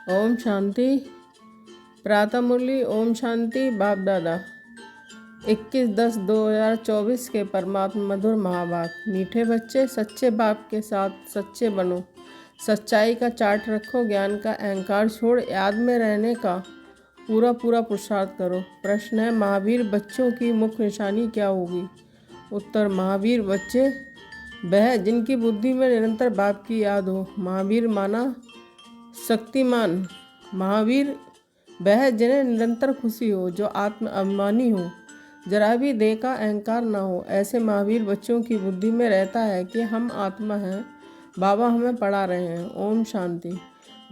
ओम शांति। प्रातः मुरली। ओम शांति। बाप दादा 21/10/2024 के परमात्मा मधुर महावाक्य। मीठे बच्चे, सच्चे बाप के साथ सच्चे बनो। सच्चाई का चार्ट रखो। ज्ञान का अहंकार छोड़ याद में रहने का पूरा पुरुषार्थ करो। प्रश्न है, महावीर बच्चों की मुख्य निशानी क्या होगी? उत्तर, महावीर बच्चे वह जिनकी बुद्धि में निरंतर बाप की याद हो। महावीर माना शक्तिमान। महावीर वह जिन्हें निरंतर खुशी हो, जो आत्म अभिमानी हो, जरा भी देह का अहंकार ना हो। ऐसे महावीर बच्चों की बुद्धि में रहता है कि हम आत्मा हैं, बाबा हमें पढ़ा रहे हैं। ओम शांति।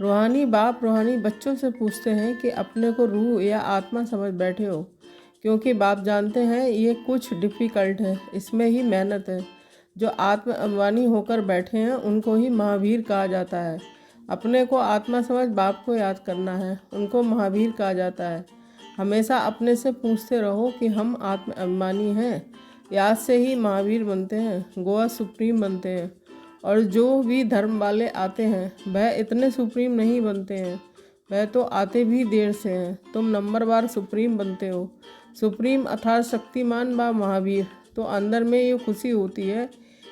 रूहानी बाप रूहानी बच्चों से पूछते हैं कि अपने को रूह या आत्मा समझ बैठे हो, क्योंकि बाप जानते हैं ये कुछ डिफ़िकल्ट है, इसमें ही मेहनत है। जो आत्म अभिमानी होकर बैठे हैं उनको ही महावीर कहा जाता है। अपने को आत्मा समझ बाप को याद करना है, उनको महावीर कहा जाता है। हमेशा अपने से पूछते रहो कि हम आत्म अभिमानी हैं। याद से ही महावीर बनते हैं, गोवा सुप्रीम बनते हैं। और जो भी धर्म वाले आते हैं वह इतने सुप्रीम नहीं बनते हैं, वह तो आते भी देर से हैं। तुम नंबरवार सुप्रीम बनते हो। सुप्रीम अर्थात शक्तिमान व महावीर। तो अंदर में ये खुशी होती है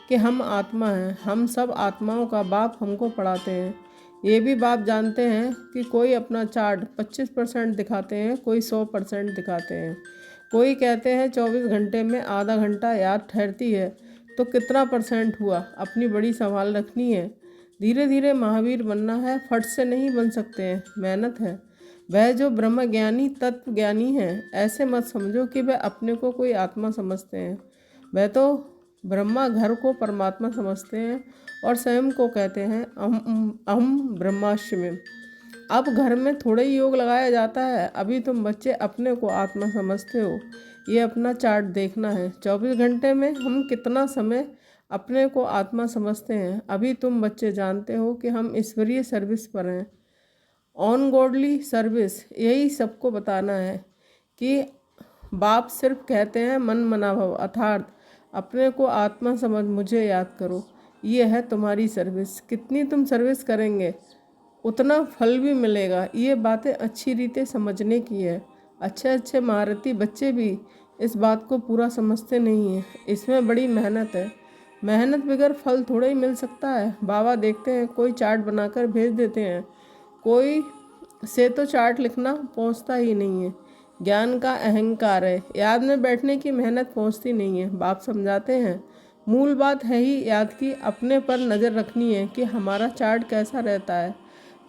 कि हम आत्मा हैं, हम सब आत्माओं का बाप हमको पढ़ाते हैं। ये भी बाप जानते हैं कि कोई अपना चार्ट 25% दिखाते हैं, कोई 100% दिखाते हैं। कोई कहते हैं 24 घंटे में आधा घंटा याद ठहरती है, तो कितना % हुआ? अपनी बड़ी संभाल रखनी है। धीरे धीरे महावीर बनना है, फट से नहीं बन सकते हैं, मेहनत है। वह जो ब्रह्म ज्ञानी तत्व ज्ञानी हैं, ऐसे मत समझो कि वह अपने को कोई आत्मा समझते हैं। वह तो ब्रह्मा घर को परमात्मा समझते हैं और स्वयं को कहते हैं अहम ब्रह्मास्मि। अब घर में थोड़ा ही योग लगाया जाता है। अभी तुम बच्चे अपने को आत्मा समझते हो। ये अपना चार्ट देखना है, 24 घंटे में हम कितना समय अपने को आत्मा समझते हैं। अभी तुम बच्चे जानते हो कि हम ईश्वरीय सर्विस पर हैं, ऑन गॉडली सर्विस। यही सबको बताना है कि बाप सिर्फ कहते हैं मन मना भव, अर्थात अपने को आत्मा समझ मुझे याद करो। ये है तुम्हारी सर्विस। कितनी तुम सर्विस करेंगे उतना फल भी मिलेगा। ये बातें अच्छी रीते समझने की है। अच्छे महारथी बच्चे भी इस बात को पूरा समझते नहीं हैं। इसमें बड़ी मेहनत है। मेहनत बगैर फल थोड़ा ही मिल सकता है। बाबा देखते हैं कोई चार्ट बनाकर भेज देते हैं, कोई से तो चार्ट लिखना पहुंचता ही नहीं है। ज्ञान का अहंकार है, याद में बैठने की मेहनत पहुंचती नहीं है। बाप समझाते हैं मूल बात है ही याद की। अपने पर नज़र रखनी है कि हमारा चार्ट कैसा रहता है,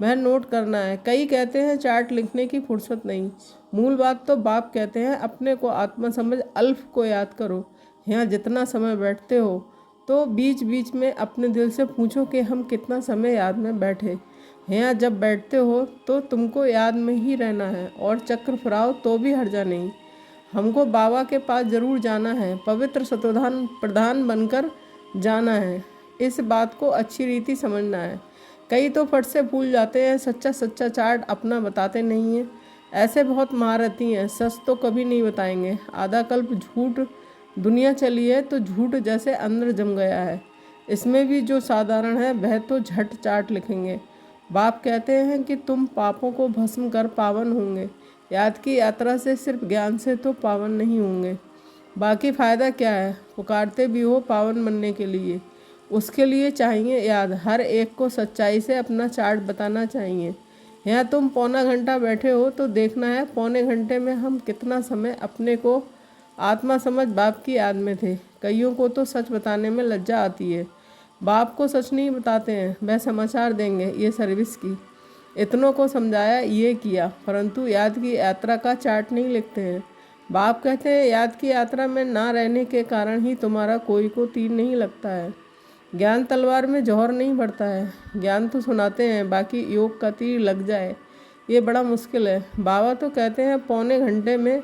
वह नोट करना है। कई कहते हैं चार्ट लिखने की फुर्सत नहीं। मूल बात तो बाप कहते हैं अपने को आत्मा समझ अल्फ को याद करो। यहाँ जितना समय बैठते हो तो बीच बीच में अपने दिल से पूछो कि हम कितना समय याद में बैठे। यहाँ जब बैठते हो तो तुमको याद में ही रहना है, और चक्र फिराओ तो भी हर्जा नहीं। हमको बाबा के पास ज़रूर जाना है, पवित्र सतोधान प्रधान बनकर जाना है। इस बात को अच्छी रीति समझना है। कई तो फट से भूल जाते हैं, सच्चा चार्ट अपना बताते नहीं हैं। ऐसे बहुत महारथी हैं, सच तो कभी नहीं बताएंगे। आधा कल्प झूठ दुनिया चली है तो झूठ जैसे अंदर जम गया है। इसमें भी जो साधारण है वह तो झट चार्ट लिखेंगे। बाप कहते हैं कि तुम पापों को भस्म कर पावन होंगे। याद की यात्रा से सिर्फ ज्ञान से तो पावन नहीं होंगे, बाकी फ़ायदा क्या है? पुकारते भी हो पावन बनने के लिए, उसके लिए चाहिए याद। हर एक को सच्चाई से अपना चार्ट बताना चाहिए। यहाँ तुम पौना घंटा बैठे हो तो देखना है पौने घंटे में हम कितना समय अपने को आत्मा समझ बाप की याद में थे। कईयों को तो सच बताने में लज्जा आती है। बाप को सच नहीं बताते हैं, वह समाचार देंगे ये सर्विस की। इतनों को समझाया, ये किया, परंतु याद की यात्रा का चार्ट नहीं लिखते हैं। बाप कहते हैं याद की यात्रा में ना रहने के कारण ही तुम्हारा कोई को तीर नहीं लगता है। ज्ञान तलवार में जौहर नहीं बढ़ता है। ज्ञान तो सुनाते हैं, बाकी योग का तीर लग जाए ये बड़ा मुश्किल है। बाबा तो कहते हैं पौने घंटे में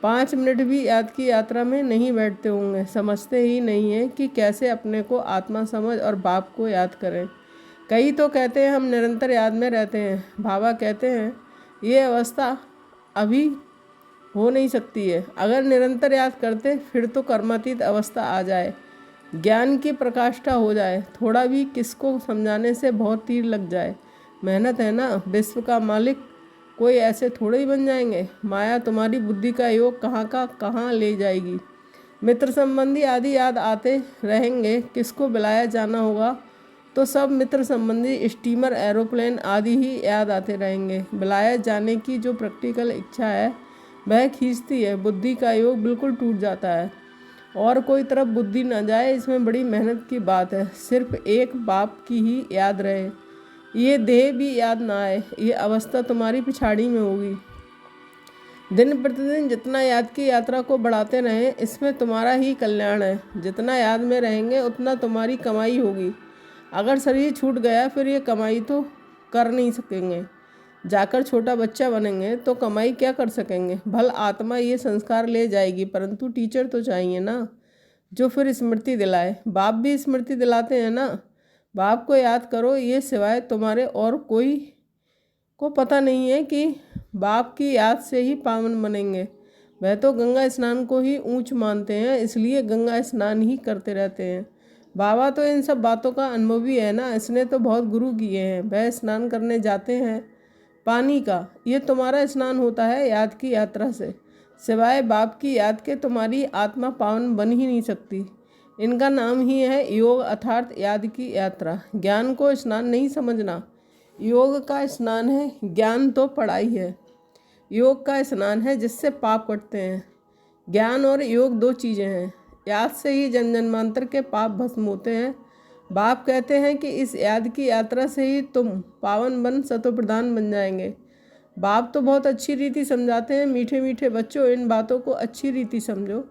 5 मिनट भी याद की यात्रा में नहीं बैठते होंगे। समझते ही नहीं है कि कैसे अपने को आत्मा समझ और बाप को याद करें। कई तो कहते हैं हम निरंतर याद में रहते हैं। बाबा कहते हैं ये अवस्था अभी हो नहीं सकती है। अगर निरंतर याद करते फिर तो कर्मातीत अवस्था आ जाए, ज्ञान की प्रकाष्ठा हो जाए। थोड़ा भी किसको समझाने से बहुत तीर लग जाए। मेहनत है ना विश्व का मालिक, कोई ऐसे थोड़े ही बन जाएंगे। माया तुम्हारी बुद्धि का योग कहाँ का कहाँ ले जाएगी। मित्र संबंधी आदि याद आते रहेंगे, किसको बुलाया जाना होगा तो सब मित्र संबंधी स्टीमर एरोप्लेन आदि ही याद आते रहेंगे। बुलाए जाने की जो प्रैक्टिकल इच्छा है वह खींचती है, बुद्धि का योग बिल्कुल टूट जाता है और कोई तरफ बुद्धि न जाए, इसमें बड़ी मेहनत की बात है। सिर्फ एक बाप की ही याद रहे, ये देह भी याद ना आए, ये अवस्था तुम्हारी पिछाड़ी में होगी। दिन प्रतिदिन जितना याद की यात्रा को बढ़ाते रहें, इसमें तुम्हारा ही कल्याण है। जितना याद में रहेंगे उतना तुम्हारी कमाई होगी। अगर शरीर छूट गया फिर ये कमाई तो कर नहीं सकेंगे। जाकर छोटा बच्चा बनेंगे तो कमाई क्या कर सकेंगे। भल आत्मा ये संस्कार ले जाएगी, परंतु टीचर तो चाहिए ना जो फिर स्मृति दिलाए। बाप भी स्मृति दिलाते हैं ना। बाप को याद करो, ये सिवाय तुम्हारे और कोई को पता नहीं है कि बाप की याद से ही पावन बनेंगे। वह तो गंगा स्नान को ही ऊंच मानते हैं, इसलिए गंगा स्नान ही करते रहते हैं। बाबा तो इन सब बातों का अनुभवी है ना, इसने तो बहुत गुरु किए हैं। वह स्नान करने जाते हैं पानी का, ये तुम्हारा स्नान होता है याद की यात्रा से। सिवाय बाप की याद के तुम्हारी आत्मा पावन बन ही नहीं सकती। इनका नाम ही है योग, अर्थात याद की यात्रा। ज्ञान को स्नान नहीं समझना, योग का स्नान है। ज्ञान तो पढ़ाई है, योग का स्नान है जिससे पाप कटते हैं। ज्ञान और योग दो चीज़ें हैं। याद से ही जन्म जन्मांतर के पाप भस्म होते हैं। बाप कहते हैं कि इस याद की यात्रा से ही तुम पावन बन सतो प्रधान बन जाएंगे। बाप तो बहुत अच्छी रीति समझाते हैं। मीठे मीठे बच्चों, इन बातों को अच्छी रीति समझो,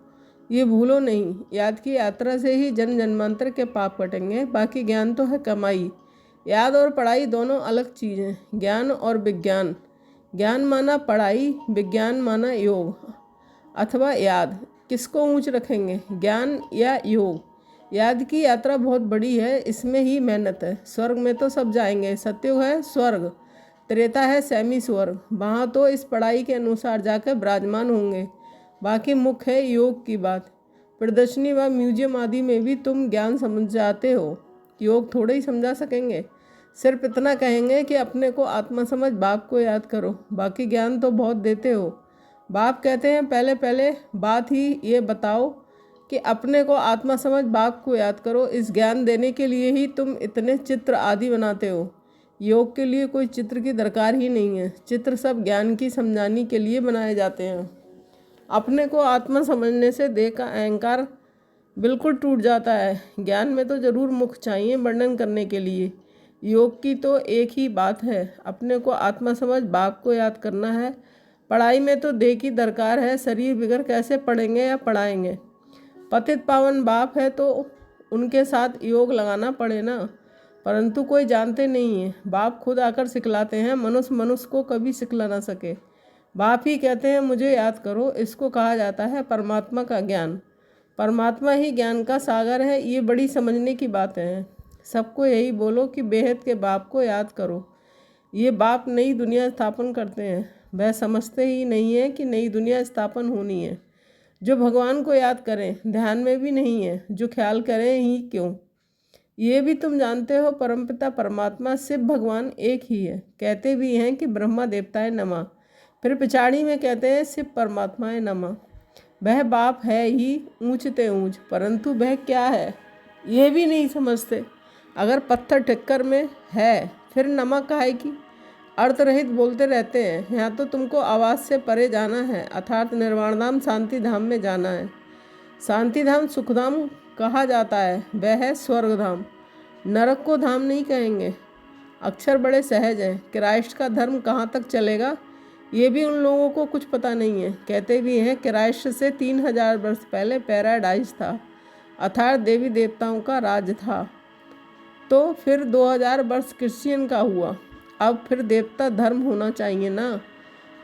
ये भूलो नहीं। याद की यात्रा से ही जन्म जन्मांतर के पाप कटेंगे। बाकी ज्ञान तो है कमाई। याद और पढ़ाई दोनों अलग चीज़ें। ज्ञान और विज्ञान, ज्ञान माना पढ़ाई, विज्ञान माना योग अथवा याद। किसको ऊंच रखेंगे, ज्ञान या योग। याद की यात्रा बहुत बड़ी है, इसमें ही मेहनत है। स्वर्ग में तो सब जाएंगे, सत्युग है स्वर्ग, त्रेता है सैमी स्वर्ग। वहाँ तो इस पढ़ाई के अनुसार जाकर विराजमान होंगे। बाकी मुख्य है योग की बात। प्रदर्शनी व म्यूजियम आदि में भी तुम ज्ञान समझ जाते हो, योग थोड़े ही समझा सकेंगे। सिर्फ इतना कहेंगे कि अपने को आत्मा समझ बाप को याद करो, बाकी ज्ञान तो बहुत देते हो। बाप कहते हैं पहले पहले बात ही ये बताओ कि अपने को आत्मा समझ बाप को याद करो। इस ज्ञान देने के लिए ही तुम इतने चित्र आदि बनाते हो। योग के लिए कोई चित्र की दरकार ही नहीं है। चित्र सब ज्ञान की समझाने के लिए बनाए जाते हैं। अपने को आत्मा समझने से देह का अहंकार बिल्कुल टूट जाता है। ज्ञान में तो जरूर मुख चाहिए वर्णन करने के लिए। योग की तो एक ही बात है, अपने को आत्मा समझ बाप को याद करना है। पढ़ाई में तो देह की दरकार है, शरीर बिगड़ कैसे पढ़ेंगे या पढ़ाएंगे। पतित पावन बाप है तो उनके साथ योग लगाना पड़े ना, परंतु कोई जानते नहीं है। बाप खुद आकर सिखलाते हैं, मनुष्य मनुष्य को कभी सिखला ना सके। बाप ही कहते हैं मुझे याद करो। इसको कहा जाता है परमात्मा का ज्ञान। परमात्मा ही ज्ञान का सागर है। ये बड़ी समझने की बातें हैं। सबको यही बोलो कि बेहद के बाप को याद करो। ये बाप नई दुनिया स्थापन करते हैं, वह समझते ही नहीं है कि नई दुनिया स्थापन होनी है। जो भगवान को याद करें ध्यान में भी नहीं है, जो ख्याल करें ही क्यों। ये भी तुम जानते हो परमपिता परमात्मा शिव भगवान एक ही है। कहते भी हैं कि ब्रह्मा देवताए नमः, फिर पिछाड़ी में कहते हैं शिव परमात्माए नमः। वह बाप है ही ऊंचते ऊंच, परंतु वह क्या है ये भी नहीं समझते। अगर पत्थर ठक्कर में है फिर नमक काहे की, अर्थ रहित बोलते रहते हैं। यहाँ तो तुमको आवाज़ से परे जाना है, अर्थात निर्वाण धाम शांति धाम में जाना है। शांति धाम सुखधाम कहा जाता है, वह है स्वर्ग धाम। नरक को धाम नहीं कहेंगे। अक्षर बड़े सहज हैं। क्राइस्ट का धर्म कहाँ तक चलेगा ये भी उन लोगों को कुछ पता नहीं है। कहते भी हैं क्राइस्ट से 3000 वर्ष पहले पैराडाइज था, अर्थात देवी देवताओं का राज था। तो फिर 2000 वर्ष क्रिश्चियन का हुआ। अब फिर देवता धर्म होना चाहिए ना।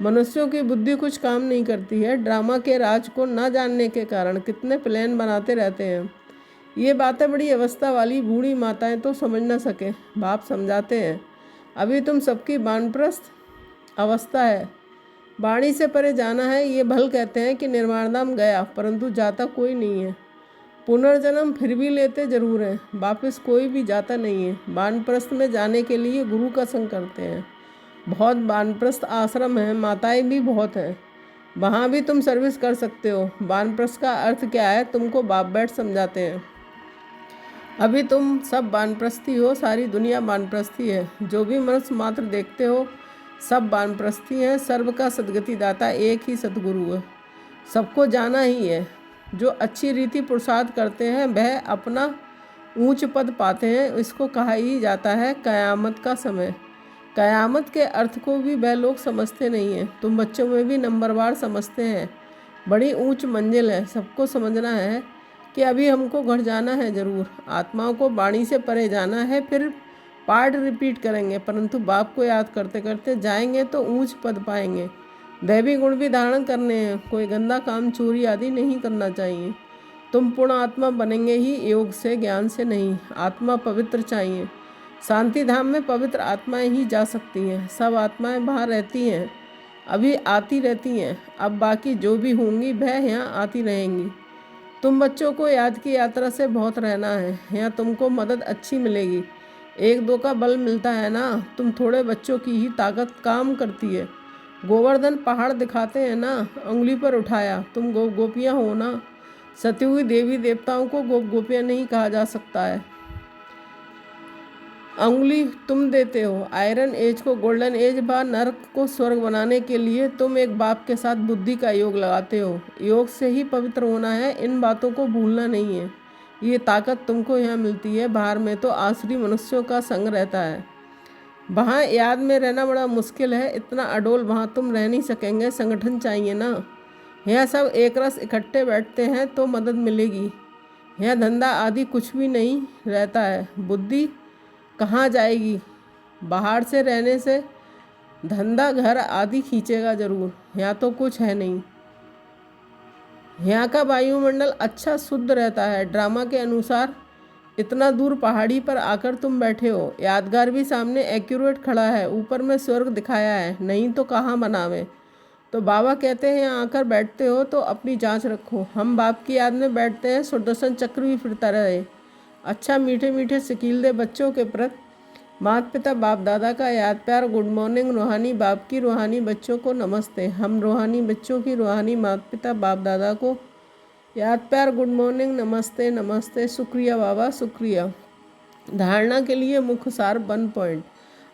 मनुष्यों की बुद्धि कुछ काम नहीं करती है। ड्रामा के राज को न जानने के कारण कितने प्लान बनाते रहते हैं। ये बातें बड़ी अवस्था वाली बूढ़ी माताएं तो समझ न सके, बाप समझाते हैं। अभी तुम सबकी वानप्रस्थ अवस्था है, वाणी से परे जाना है। ये भल कहते हैं कि निर्वाण धाम गया, परंतु जाता कोई नहीं है। पुनर्जन्म फिर भी लेते जरूर हैं, वापस कोई भी जाता नहीं है। वानप्रस्थ में जाने के लिए गुरु का संग करते हैं। बहुत वानप्रस्थ आश्रम हैं, माताएं भी बहुत हैं, वहाँ भी तुम सर्विस कर सकते हो। वानप्रस्थ का अर्थ क्या है तुमको बाप बैठ समझाते हैं। अभी तुम सब वानप्रस्थी हो, सारी दुनिया वानप्रस्थी है। जो भी मनुष्य मात्र देखते हो सब वानप्रस्थी हैं। सर्व का सद्गति दाता एक ही सद्गुरु है, सबको जाना ही है। जो अच्छी रीति पुरुषार्थ करते हैं वह अपना ऊंच पद पाते हैं। इसको कहा ही जाता है कयामत का समय। कयामत के अर्थ को भी वह लोग समझते नहीं हैं। तुम बच्चों में भी नंबरवार समझते हैं। बड़ी ऊंच मंजिल है, सबको समझना है कि अभी हमको घर जाना है ज़रूर। आत्माओं को वाणी से परे जाना है, फिर पार्ट रिपीट करेंगे, परंतु बाप को याद करते करते जाएंगे तो ऊंच पद पाएंगे। दैवी गुण भी धारण करने हैं, कोई गंदा काम चोरी आदि नहीं करना चाहिए। तुम पूर्ण आत्मा बनेंगे ही योग से, ज्ञान से नहीं। आत्मा पवित्र चाहिए। शांति धाम में पवित्र आत्माएं ही जा सकती हैं। सब आत्माएं वहाँ रहती हैं, अभी आती रहती हैं। अब बाकी जो भी होंगी वह यहाँ आती रहेंगी। तुम बच्चों को याद की यात्रा से बहुत रहना है। यहाँ तुमको मदद अच्छी मिलेगी। एक दो का बल मिलता है ना, तुम थोड़े बच्चों की ही ताकत काम करती है। गोवर्धन पहाड़ दिखाते हैं ना, उंगली पर उठाया। तुम गोपियाँ हो ना। सती हुई देवी देवताओं को गोपियाँ नहीं कहा जा सकता है। उंगली तुम देते हो। आयरन एज को गोल्डन एज व नरक को स्वर्ग बनाने के लिए तुम एक बाप के साथ बुद्धि का योग लगाते हो। योग से ही पवित्र होना है, इन बातों को भूलना नहीं है। ये ताकत तुमको यहाँ मिलती है। बाहर में तो आसुरी मनुष्यों का संग रहता है, वहाँ याद में रहना बड़ा मुश्किल है। इतना अडोल वहाँ तुम रह नहीं सकेंगे, संगठन चाहिए ना। यहाँ सब एक रस इकट्ठे बैठते हैं तो मदद मिलेगी। यहाँ धंधा आदि कुछ भी नहीं रहता है। बुद्धि कहाँ जाएगी? बाहर से रहने से धंधा घर आदि खींचेगा जरूर। यहाँ तो कुछ है नहीं। यहाँ का वायुमंडल अच्छा शुद्ध रहता है। ड्रामा के अनुसार इतना दूर पहाड़ी पर आकर तुम बैठे हो। यादगार भी सामने एक्यूरेट खड़ा है, ऊपर में स्वर्ग दिखाया है, नहीं तो कहाँ बनावे। तो बाबा कहते हैं यहाँ आकर बैठते हो तो अपनी जांच रखो। हम बाप की याद में बैठते हैं, सुदर्शन चक्र भी फिरता रहे। अच्छा मीठे मीठे शकील दे बच्चों के प्रति माता पिता बाप दादा का याद प्यार। Good morning. रूहानी बाप की रूहानी बच्चों को नमस्ते। हम रूहानी बच्चों की रूहानी माता पिता बाप दादा को याद प्यार, गुड मॉर्निंग, नमस्ते नमस्ते, शुक्रिया बाबा शुक्रिया। धारणा के लिए मुख्य सार 1 पॉइंट।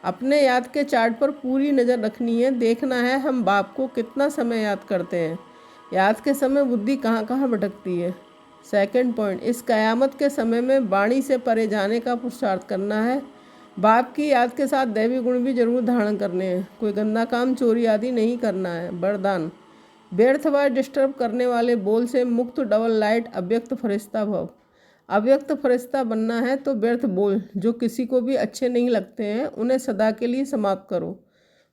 अपने याद के चार्ट पर पूरी नज़र रखनी है। देखना है हम बाप को कितना समय याद करते हैं। याद के समय बुद्धि कहाँ कहाँ भटकती है। 2 पॉइंट, इस कयामत के समय में वाणी से परे जाने का पुरुषार्थ करना है। बाप की याद के साथ दैवी गुण भी जरूर धारण करने हैं। कोई गंदा काम चोरी आदि नहीं करना है। वरदान, व्यर्थ व डिस्टर्ब करने वाले बोल से मुक्त, डबल लाइट, अव्यक्त फरिश्ता भव। अव्यक्त फरिश्ता बनना है तो व्यर्थ बोल जो किसी को भी अच्छे नहीं लगते हैं उन्हें सदा के लिए समाप्त करो।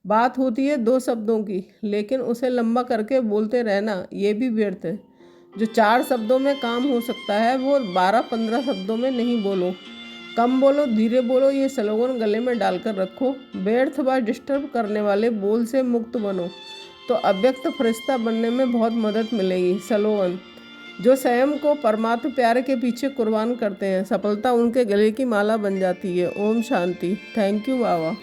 बात होती है 2 शब्दों की, लेकिन उसे लंबा करके बोलते रहना ये भी व्यर्थ है। जो 4 शब्दों में काम हो सकता है वो 12-15 शब्दों में नहीं बोलो। कम बोलो, धीरे बोलो, ये स्लोगन गले में डालकर रखो। व्यर्थ व डिस्टर्ब करने वाले बोल से मुक्त बनो तो अव्यक्त फरिश्ता बनने में बहुत मदद मिलेगी। स्लोगन, जो स्वयं को परमात्मा प्यारे के पीछे कुर्बान करते हैं, सफलता उनके गले की माला बन जाती है। ओम शांति। Thank you Baba.